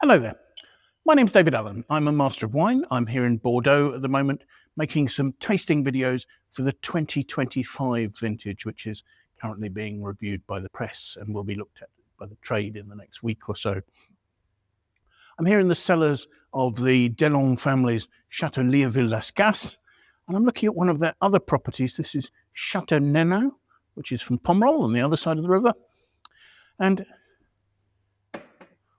Hello there. My name's David Allen. I'm a Master of Wine. I'm here in Bordeaux at the moment, making some tasting videos for the 2025 vintage, which is currently being reviewed by the press and will be looked at by the trade in the next week or so. I'm here in the cellars of the Delon family's Chateau Leoville Las Cases, and I'm looking at one of their other properties. This is Chateau Nenin, which is from Pomerol on the other side of the river. And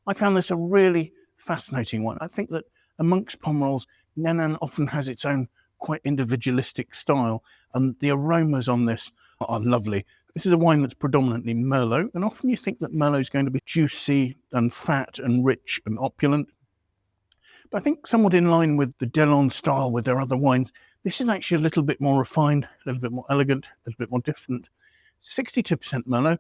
I found this a really fascinating one. I think that amongst Pomerols, Nenin often has its own quite individualistic style, and the aromas on this are lovely. This is a wine that's predominantly Merlot, and often you think that Merlot is going to be juicy and fat and rich and opulent. But I think somewhat in line with the Delon style with their other wines, this is actually a little bit more refined, a little bit more elegant, a little bit more different. 62% Merlot,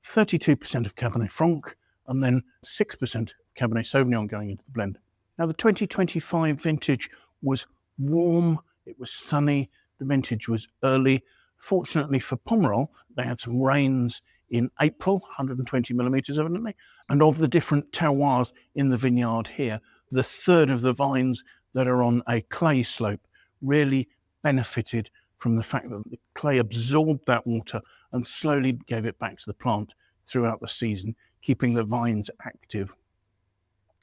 32% of Cabernet Franc, and then 6% Cabernet Sauvignon going into the blend. Now, the 2025 vintage was warm, it was sunny, the vintage was early. Fortunately for Pomerol, they had some rains in April, 120 millimetres evidently, and of the different terroirs in the vineyard here, the third of the vines that are on a clay slope really benefited from the fact that the clay absorbed that water and slowly gave it back to the plant throughout the season, keeping the vines active.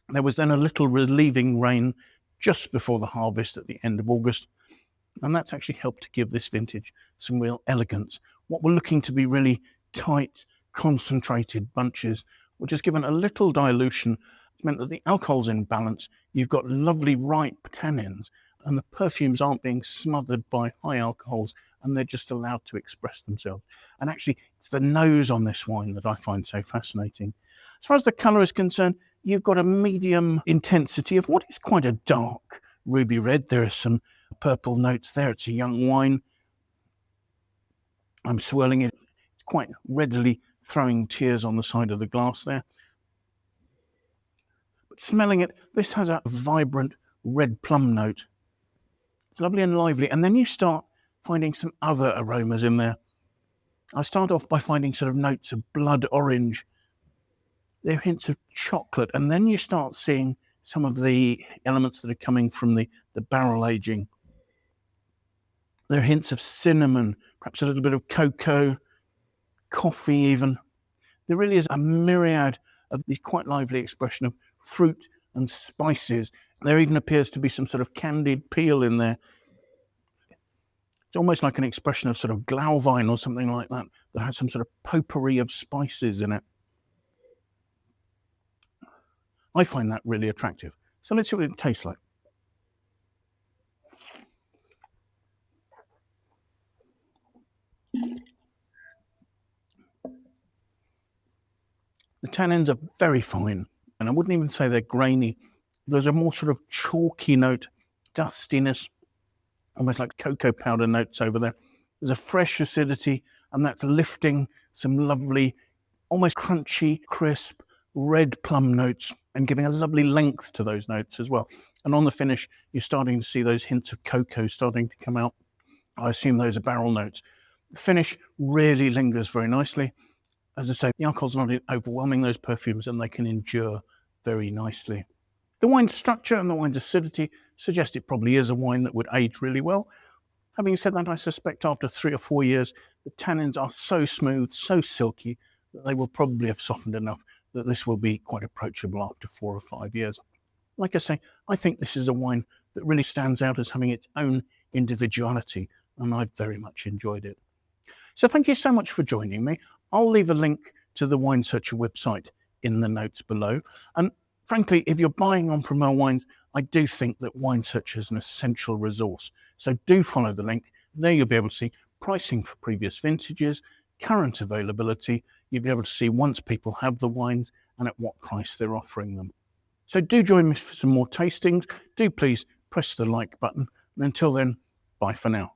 There was then a little relieving rain just before the harvest at the end of August, and that's actually helped to give this vintage some real elegance. What were looking to be really tight, concentrated bunches were just given a little dilution. It meant that the alcohol's in balance, you've got lovely ripe tannins, and the perfumes aren't being smothered by high alcohols, and they're just allowed to express themselves. And actually, it's the nose on this wine that I find so fascinating. As far as the colour is concerned, you've got a medium intensity of what is quite a dark ruby red. There are some purple notes there. It's a young wine. I'm swirling it. It's quite readily throwing tears on the side of the glass there. But smelling it, this has a vibrant red plum note. It's lovely and lively. And then you start finding some other aromas in there. I start off by finding sort of notes of blood orange. There are hints of chocolate. And then you start seeing some of the elements that are coming from the barrel aging. There are hints of cinnamon, perhaps a little bit of cocoa, coffee even. There really is a myriad of these quite lively expression of fruit and spices. There even appears to be some sort of candied peel in there. It's almost like an expression of sort of glauwine or something like that, that has some sort of potpourri of spices in it. I find that really attractive. So let's see what it tastes like. The tannins are very fine, and I wouldn't even say they're grainy. There's a more sort of chalky note, dustiness, almost like cocoa powder notes over there. There's a fresh acidity, and that's lifting some lovely, almost crunchy, crisp, red plum notes and giving a lovely length to those notes as well. And on the finish, you're starting to see those hints of cocoa starting to come out. I assume those are barrel notes. The finish really lingers very nicely. As I say, the alcohol's not overwhelming those perfumes, and they can endure very nicely. The wine structure and the wine's acidity suggest it probably is a wine that would age really well. Having said that, I suspect after 3 or 4 years, the tannins are so smooth, so silky, that they will probably have softened enough that this will be quite approachable after 4 or 5 years. Like I say, I think this is a wine that really stands out as having its own individuality, and I've very much enjoyed it. So thank you so much for joining me. I'll leave a link to the winesearcher website in the notes below. And frankly, if you're buying En-Primeur wines, I do think that winesearcher is an essential resource. So do follow the link. There you'll be able to see pricing for previous vintages, current availability. You'll be able to see once people have the wines and at what price they're offering them. So do join me for some more tastings. Do please press the like button. And until then, bye for now.